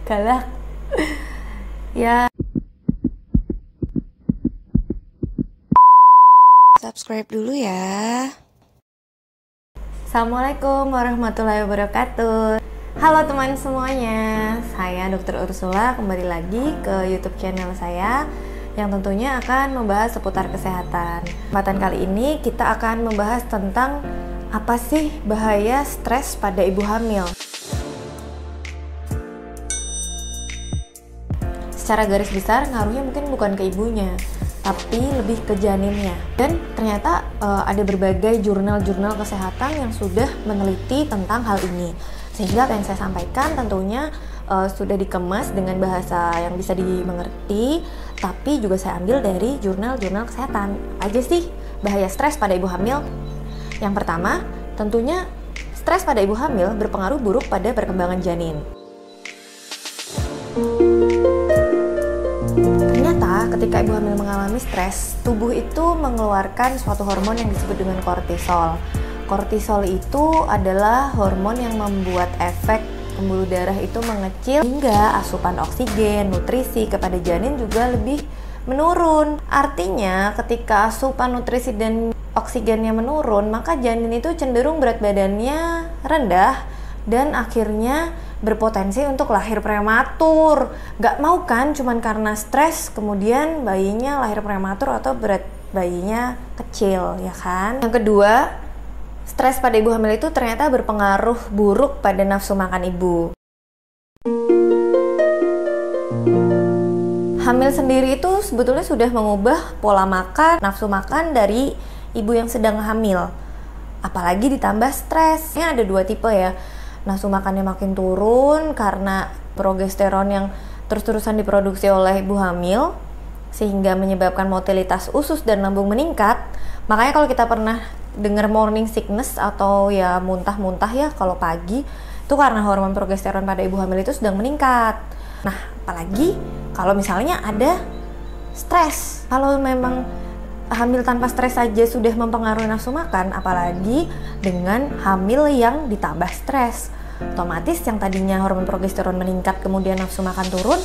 Galak. Ya. Subscribe dulu ya. Assalamualaikum warahmatullahi wabarakatuh. Halo teman semuanya, saya Dr. Ursula kembali lagi ke YouTube channel saya yang tentunya akan membahas seputar kesehatan. Kesempatan kali ini kita akan membahas tentang apa sih bahaya stres pada ibu hamil. Secara garis besar ngaruhnya mungkin bukan ke ibunya, tapi lebih ke janinnya. Dan ternyata ada berbagai jurnal-jurnal kesehatan yang sudah meneliti tentang hal ini. Sehingga apa yang saya sampaikan tentunya sudah dikemas dengan bahasa yang bisa dimengerti, tapi juga saya ambil dari jurnal-jurnal kesehatan. Aja sih bahaya stres pada ibu hamil. Yang pertama, tentunya stres pada ibu hamil berpengaruh buruk pada perkembangan janin. Ternyata ketika ibu hamil mengalami stres, tubuh itu mengeluarkan suatu hormon yang disebut dengan kortisol. Kortisol itu adalah hormon yang membuat efek pembuluh darah itu mengecil hingga asupan oksigen, nutrisi kepada janin juga lebih menurun. Artinya ketika asupan nutrisi dan oksigennya menurun, maka janin itu cenderung berat badannya rendah dan akhirnya berpotensi untuk lahir prematur. Gak mau kan cuman karena stres kemudian bayinya lahir prematur atau berat bayinya kecil, ya kan? Yang kedua, stres pada ibu hamil itu ternyata berpengaruh buruk pada nafsu makan ibu. Hamil sendiri itu sebetulnya sudah mengubah pola makan, nafsu makan dari ibu yang sedang hamil. Apalagi ditambah stres. Ini ada dua tipe ya. Nafsu makannya makin turun karena progesteron yang terus-terusan diproduksi oleh ibu hamil sehingga menyebabkan motilitas usus dan lambung meningkat. Makanya kalau kita pernah dengar morning sickness atau ya muntah-muntah ya kalau pagi, itu karena hormon progesteron pada ibu hamil itu sedang meningkat. Nah, apalagi kalau misalnya ada stres. Kalau memang hamil tanpa stres saja sudah mempengaruhi nafsu makan, apalagi dengan hamil yang ditambah stres. Otomatis yang tadinya hormon progesteron meningkat kemudian nafsu makan turun,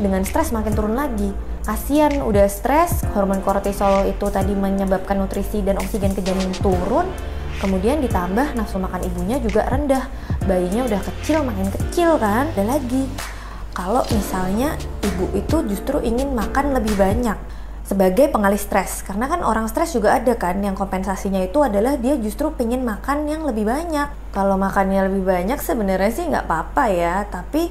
dengan stres makin turun lagi. Kasian udah stres, hormon kortisol itu tadi menyebabkan nutrisi dan oksigen ke janin turun, kemudian ditambah nafsu makan ibunya juga rendah. Bayinya udah kecil, makin kecil kan. Dan lagi, kalau misalnya ibu itu justru ingin makan lebih banyak sebagai pengalih stres, karena kan orang stres juga ada kan yang kompensasinya itu adalah dia justru pengen makan yang lebih banyak. Kalau makannya lebih banyak sebenarnya sih nggak apa-apa ya, tapi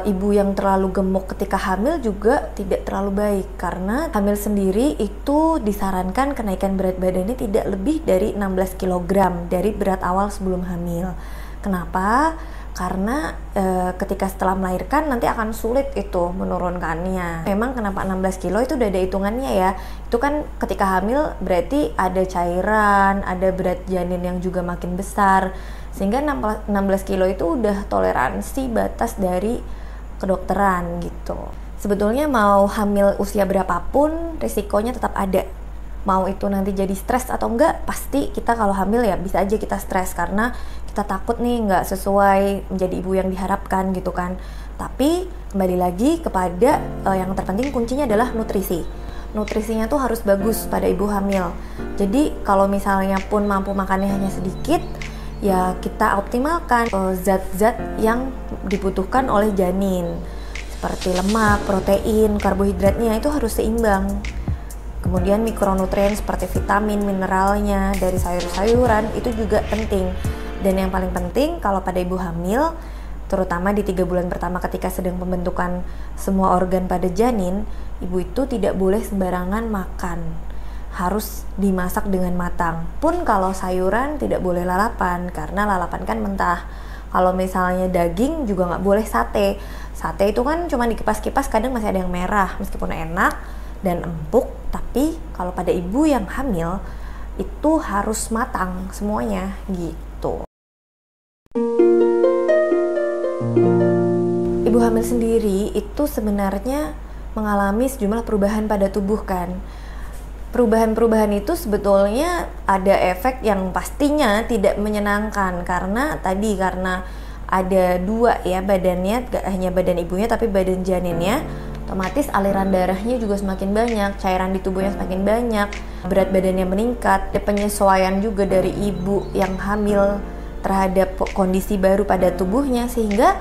ibu yang terlalu gemuk ketika hamil juga tidak terlalu baik, karena hamil sendiri itu disarankan kenaikan berat badannya tidak lebih dari 16 kg dari berat awal sebelum hamil. Kenapa? Karena ketika setelah melahirkan nanti akan sulit itu menurunkannya. Memang kenapa 16 kilo itu udah ada hitungannya ya. Itu kan ketika hamil berarti ada cairan, ada berat janin yang juga makin besar. Sehingga 16 kilo itu udah toleransi batas dari kedokteran gitu. Sebetulnya mau hamil usia berapapun risikonya tetap ada. Mau itu nanti jadi stres atau enggak, pasti kita kalau hamil ya bisa aja kita stres karena kita takut nih nggak sesuai menjadi ibu yang diharapkan gitu kan. Tapi kembali lagi kepada yang terpenting kuncinya adalah nutrisi. Nutrisinya tuh harus bagus pada ibu hamil. Jadi kalau misalnya pun mampu makannya hanya sedikit, ya kita optimalkan zat-zat yang dibutuhkan oleh janin. Seperti lemak, protein, karbohidratnya itu harus seimbang. Kemudian mikronutrien seperti vitamin, mineralnya dari sayur-sayuran itu juga penting. Dan yang paling penting kalau pada ibu hamil, terutama di 3 bulan pertama ketika sedang pembentukan semua organ pada janin, ibu itu tidak boleh sembarangan makan. Harus dimasak dengan matang. Pun kalau sayuran tidak boleh lalapan, karena lalapan kan mentah. Kalau misalnya daging juga nggak boleh sate. Sate itu kan cuma dikipas-kipas, kadang masih ada yang merah, meskipun enak dan empuk, tapi kalau pada ibu yang hamil itu harus matang semuanya gitu. Ibu hamil sendiri itu sebenarnya mengalami sejumlah perubahan pada tubuh kan. Perubahan-perubahan itu sebetulnya ada efek yang pastinya tidak menyenangkan karena ada dua ya badannya, gak hanya badan ibunya tapi badan janinnya, otomatis aliran darahnya juga semakin banyak, cairan di tubuhnya semakin banyak, berat badannya meningkat, ada penyesuaian juga dari ibu yang hamil terhadap kondisi baru pada tubuhnya, sehingga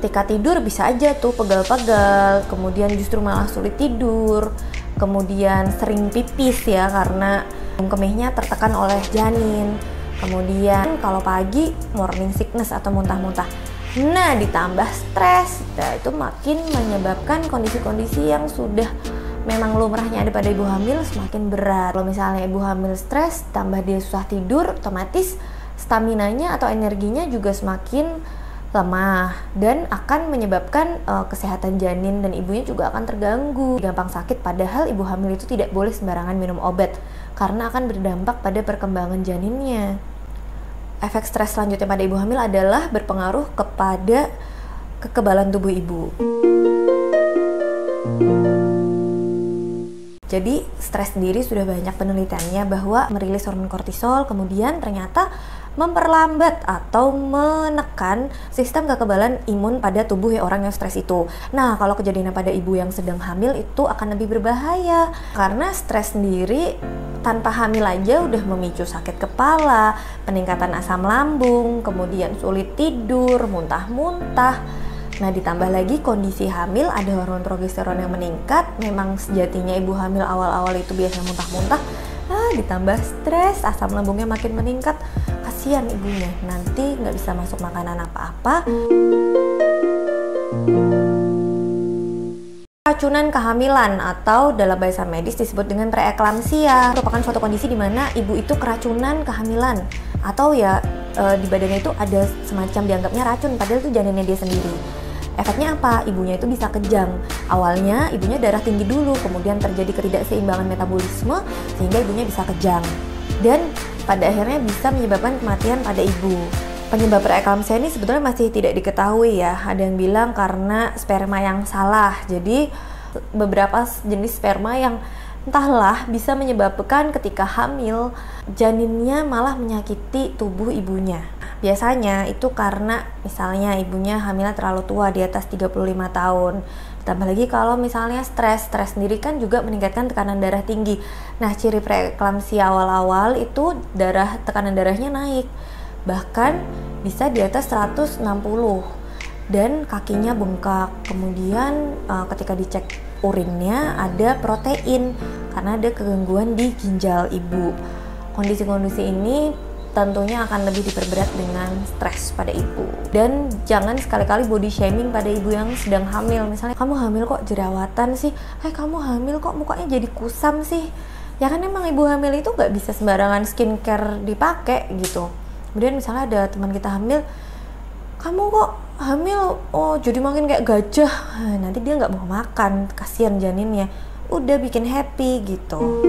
ketika tidur bisa aja tuh pegal-pegal, kemudian justru malah sulit tidur, kemudian sering pipis ya karena kemihnya tertekan oleh janin, kemudian kalau pagi morning sickness atau muntah-muntah. Nah, ditambah stres, nah itu makin menyebabkan kondisi-kondisi yang sudah memang lumrahnya ada pada ibu hamil semakin berat. Kalau misalnya ibu hamil stres, tambah dia susah tidur, otomatis staminanya atau energinya juga semakin lemah dan akan menyebabkan kesehatan janin dan ibunya juga akan terganggu, gampang sakit. Padahal ibu hamil itu tidak boleh sembarangan minum obat karena akan berdampak pada perkembangan janinnya. Efek stres selanjutnya pada ibu hamil adalah berpengaruh kepada kekebalan tubuh ibu. Jadi stres sendiri sudah banyak penelitiannya bahwa merilis hormon kortisol, kemudian ternyata memperlambat atau menekan sistem kekebalan imun pada tubuh orang yang stres itu. Nah, kalau kejadian pada ibu yang sedang hamil itu akan lebih berbahaya karena stres sendiri tanpa hamil aja udah memicu sakit kepala, peningkatan asam lambung, kemudian sulit tidur, muntah-muntah. Nah, ditambah lagi kondisi hamil ada hormon progesteron yang meningkat. Memang sejatinya ibu hamil awal-awal itu biasanya muntah-muntah. Ditambah stres, asam lambungnya makin meningkat. Kasihan ibunya, nanti nggak bisa masuk makanan apa-apa. Keracunan kehamilan atau dalam bahasa medis disebut dengan preeklamsia merupakan suatu kondisi di mana ibu itu keracunan kehamilan atau ya di badannya itu ada semacam dianggapnya racun padahal itu janinnya dia sendiri. Efeknya apa? Ibunya itu bisa kejang. Awalnya ibunya darah tinggi dulu, kemudian terjadi ketidakseimbangan metabolisme sehingga ibunya bisa kejang dan pada akhirnya bisa menyebabkan kematian pada ibu. Penyebab preeklamsia ini sebetulnya masih tidak diketahui ya. Ada yang bilang karena sperma yang salah. Jadi beberapa jenis sperma yang entahlah bisa menyebabkan ketika hamil janinnya malah menyakiti tubuh ibunya. Biasanya itu karena misalnya ibunya hamilnya terlalu tua, di atas 35 tahun. Ditambah lagi kalau misalnya stres sendiri kan juga meningkatkan tekanan darah tinggi. Nah, ciri preeklamsia awal-awal itu tekanan darahnya naik. Bahkan bisa di atas 160 dan kakinya bengkak. Kemudian ketika dicek urinnya ada protein karena ada kegangguan di ginjal ibu. Kondisi-kondisi ini tentunya akan lebih diperberat dengan stres pada ibu. Dan jangan sekali-kali body shaming pada ibu yang sedang hamil. Misalnya, kamu hamil kok jerawatan sih? Kamu hamil kok mukanya jadi kusam sih? Ya kan emang ibu hamil itu nggak bisa sembarangan skincare dipakai gitu. Kemudian misalnya ada teman kita hamil, kamu kok hamil, oh jadi makin kayak gajah. Nanti dia nggak mau makan, kasihan janinnya. Udah bikin happy gitu.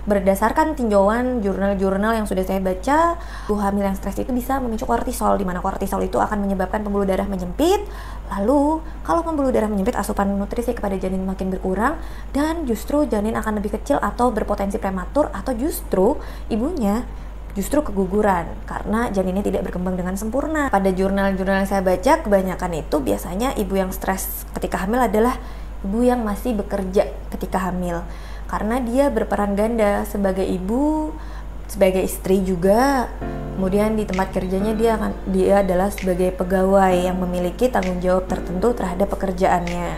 Berdasarkan tinjauan jurnal-jurnal yang sudah saya baca, ibu hamil yang stres itu bisa memicu kortisol, di mana kortisol itu akan menyebabkan pembuluh darah menyempit. Lalu, kalau pembuluh darah menyempit, asupan nutrisi kepada janin makin berkurang dan justru janin akan lebih kecil atau berpotensi prematur, atau justru ibunya keguguran karena janinnya tidak berkembang dengan sempurna. Pada jurnal-jurnal yang saya baca, kebanyakan itu biasanya ibu yang stres ketika hamil adalah ibu yang masih bekerja ketika hamil. Karena dia berperan ganda sebagai ibu, sebagai istri juga. Kemudian di tempat kerjanya dia adalah sebagai pegawai yang memiliki tanggung jawab tertentu terhadap pekerjaannya.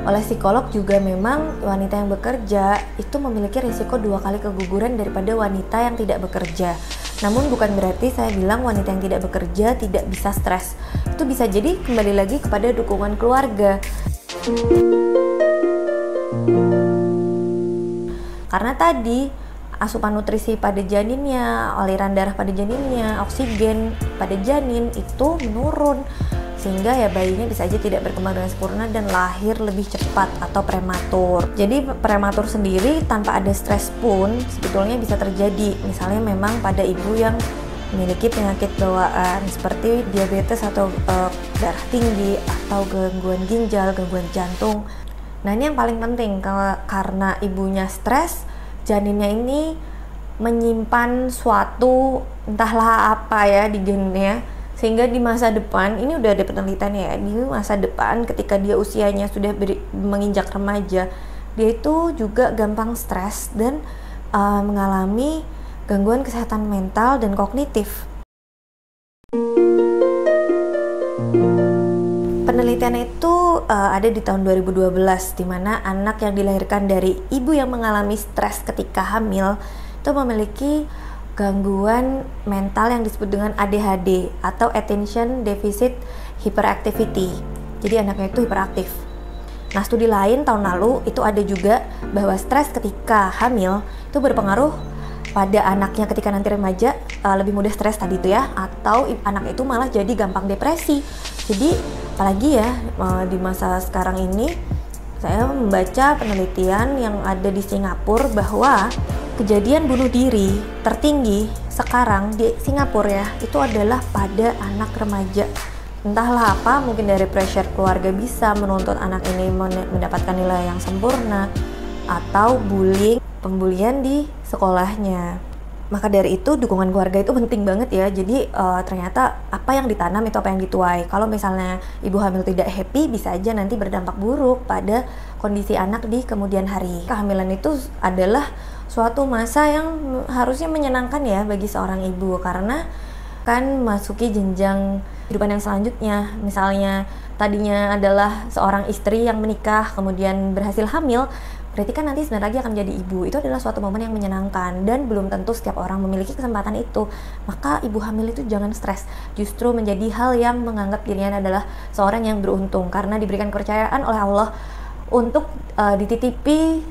Oleh psikolog juga memang wanita yang bekerja itu memiliki risiko 2 kali keguguran daripada wanita yang tidak bekerja. Namun bukan berarti saya bilang wanita yang tidak bekerja tidak bisa stres. Itu bisa jadi kembali lagi kepada dukungan keluarga. Karena tadi asupan nutrisi pada janinnya, aliran darah pada janinnya, oksigen pada janin itu menurun. Sehingga ya bayinya bisa aja tidak berkembang dengan sempurna dan lahir lebih cepat atau prematur. Jadi prematur sendiri tanpa ada stres pun sebetulnya bisa terjadi. Misalnya memang pada ibu yang memiliki penyakit bawaan seperti diabetes atau darah tinggi atau gangguan ginjal, gangguan jantung. Nah, ini yang paling penting karena ibunya stres, janinnya ini menyimpan suatu entahlah apa ya di gennya, sehingga di masa depan, ini udah ada penelitian ya, di masa depan ketika dia usianya sudah menginjak remaja, dia itu juga gampang stres dan mengalami gangguan kesehatan mental dan kognitif. Penelitian itu ada di tahun 2012, di mana anak yang dilahirkan dari ibu yang mengalami stres ketika hamil itu memiliki gangguan mental yang disebut dengan ADHD atau Attention Deficit Hyperactivity. Jadi anaknya itu hiperaktif. Nah, studi lain tahun lalu itu ada juga bahwa stres ketika hamil itu berpengaruh pada anaknya ketika nanti remaja, lebih mudah stres tadi itu ya, atau anak itu malah jadi gampang depresi. Jadi apalagi ya di masa sekarang ini, saya membaca penelitian yang ada di Singapura bahwa kejadian bunuh diri tertinggi sekarang di Singapura ya, itu adalah pada anak remaja. Entahlah apa, mungkin dari pressure keluarga bisa menuntut anak ini mendapatkan nilai yang sempurna, atau pembulian di sekolahnya. Maka dari itu dukungan keluarga itu penting banget ya. Jadi ternyata apa yang ditanam itu apa yang dituai. Kalau misalnya ibu hamil tidak happy, bisa aja nanti berdampak buruk pada kondisi anak di kemudian hari. Kehamilan itu adalah suatu masa yang harusnya menyenangkan ya bagi seorang ibu, karena kan masuki jenjang kehidupan yang selanjutnya. Misalnya tadinya adalah seorang istri yang menikah kemudian berhasil hamil, berarti kan nanti sebentar lagi akan menjadi ibu. Itu adalah suatu momen yang menyenangkan dan belum tentu setiap orang memiliki kesempatan itu. Maka ibu hamil itu jangan stres, justru menjadi hal yang menganggap dirinya adalah seorang yang beruntung karena diberikan kepercayaan oleh Allah untuk dititipi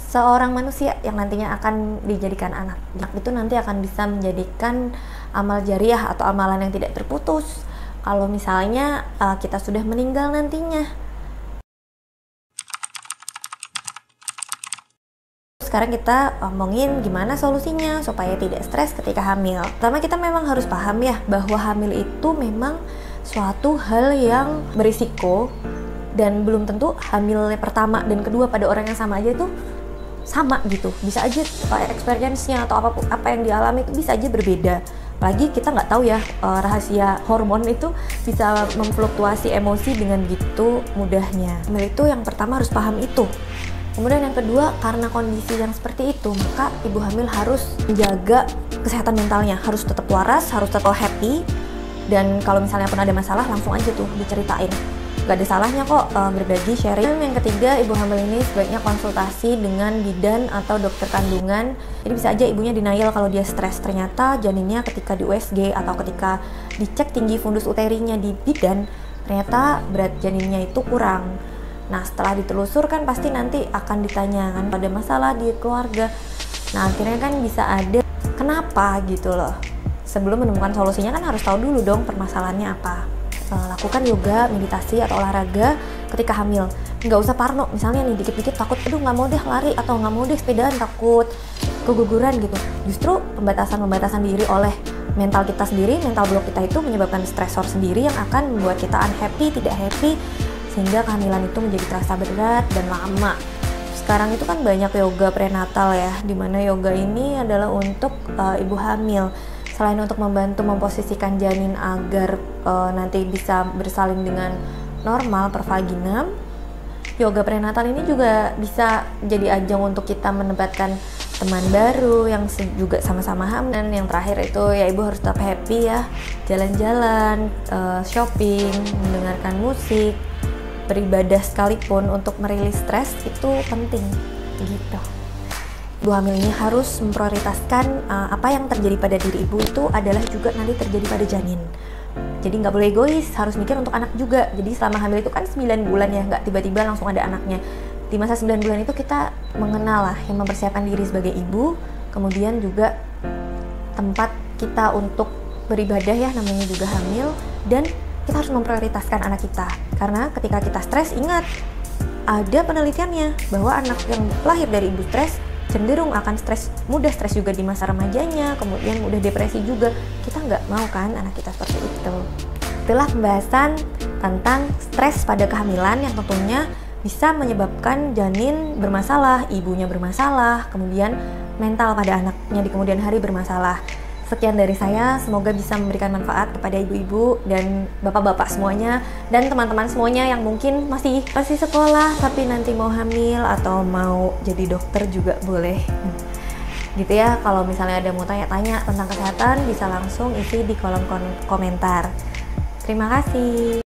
seorang manusia yang nantinya akan dijadikan anak. Anak itu nanti akan bisa menjadikan amal jariah atau amalan yang tidak terputus kalau misalnya kita sudah meninggal nantinya. Sekarang kita ngomongin gimana solusinya supaya tidak stres ketika hamil. Pertama, kita memang harus paham ya bahwa hamil itu memang suatu hal yang berisiko, dan belum tentu hamil pertama dan kedua pada orang yang sama aja itu sama gitu. Bisa aja experience-nya atau apa yang dialami itu bisa aja berbeda. Apalagi kita nggak tahu ya, rahasia hormon itu bisa memfluktuasi emosi dengan gitu mudahnya. Hamil itu yang pertama harus paham itu. Kemudian yang kedua, karena kondisi yang seperti itu, maka ibu hamil harus menjaga kesehatan mentalnya, harus tetap waras, harus tetap happy, dan kalau misalnya pun ada masalah langsung aja tuh diceritain. Gak ada salahnya kok berbagi, sharing. Dan yang ketiga, ibu hamil ini sebaiknya konsultasi dengan bidan atau dokter kandungan. Jadi bisa aja ibunya denial kalau dia stres, ternyata janinnya ketika di USG atau ketika dicek tinggi fundus uterinya di bidan, ternyata berat janinnya itu kurang. Nah, setelah ditelusur kan pasti nanti akan ditanyakan pada masalah di keluarga. Nah, akhirnya kan bisa ada kenapa gitu loh. Sebelum menemukan solusinya kan harus tahu dulu dong permasalahannya apa. Lakukan yoga, meditasi, atau olahraga ketika hamil. Nggak usah parno, misalnya nih dikit-dikit takut, aduh nggak mau deh lari atau nggak mau deh sepedaan, takut keguguran gitu. Justru pembatasan diri oleh mental kita sendiri, mental block kita itu menyebabkan stresor sendiri yang akan membuat kita unhappy, tidak happy, sehingga kehamilan itu menjadi terasa berat dan lama. Sekarang itu kan banyak yoga prenatal ya, dimana yoga ini adalah untuk ibu hamil. Selain untuk membantu memposisikan janin agar nanti bisa bersalin dengan normal per vagina, yoga prenatal ini juga bisa jadi ajang untuk kita menempatkan teman baru yang juga sama-sama hamil. Dan yang terakhir itu ya ibu harus tetap happy ya, jalan-jalan, shopping, mendengarkan musik, beribadah sekalipun untuk merilis stres itu penting gitu. Ibu hamil ini harus memprioritaskan apa yang terjadi pada diri ibu itu adalah juga nanti terjadi pada janin. Jadi nggak boleh egois, harus mikir untuk anak juga. Jadi selama hamil itu kan 9 bulan ya, nggak tiba-tiba langsung ada anaknya. Di masa 9 bulan itu kita mengenal lah, yang mempersiapkan diri sebagai ibu, kemudian juga tempat kita untuk beribadah ya, namanya juga hamil, dan kita harus memprioritaskan anak kita. Karena ketika kita stres, ingat, ada penelitiannya bahwa anak yang lahir dari ibu stres cenderung akan mudah stres juga di masa remajanya, kemudian mudah depresi juga. Kita nggak mau kan anak kita seperti itu. Itulah pembahasan tentang stres pada kehamilan yang tentunya bisa menyebabkan janin bermasalah, ibunya bermasalah, kemudian mental pada anaknya di kemudian hari bermasalah. Sekian dari saya, semoga bisa memberikan manfaat kepada ibu-ibu dan bapak-bapak semuanya dan teman-teman semuanya yang mungkin masih sekolah tapi nanti mau hamil atau mau jadi dokter juga boleh. Gitu ya, kalau misalnya ada mau tanya-tanya tentang kesehatan bisa langsung isi di kolom komentar. Terima kasih.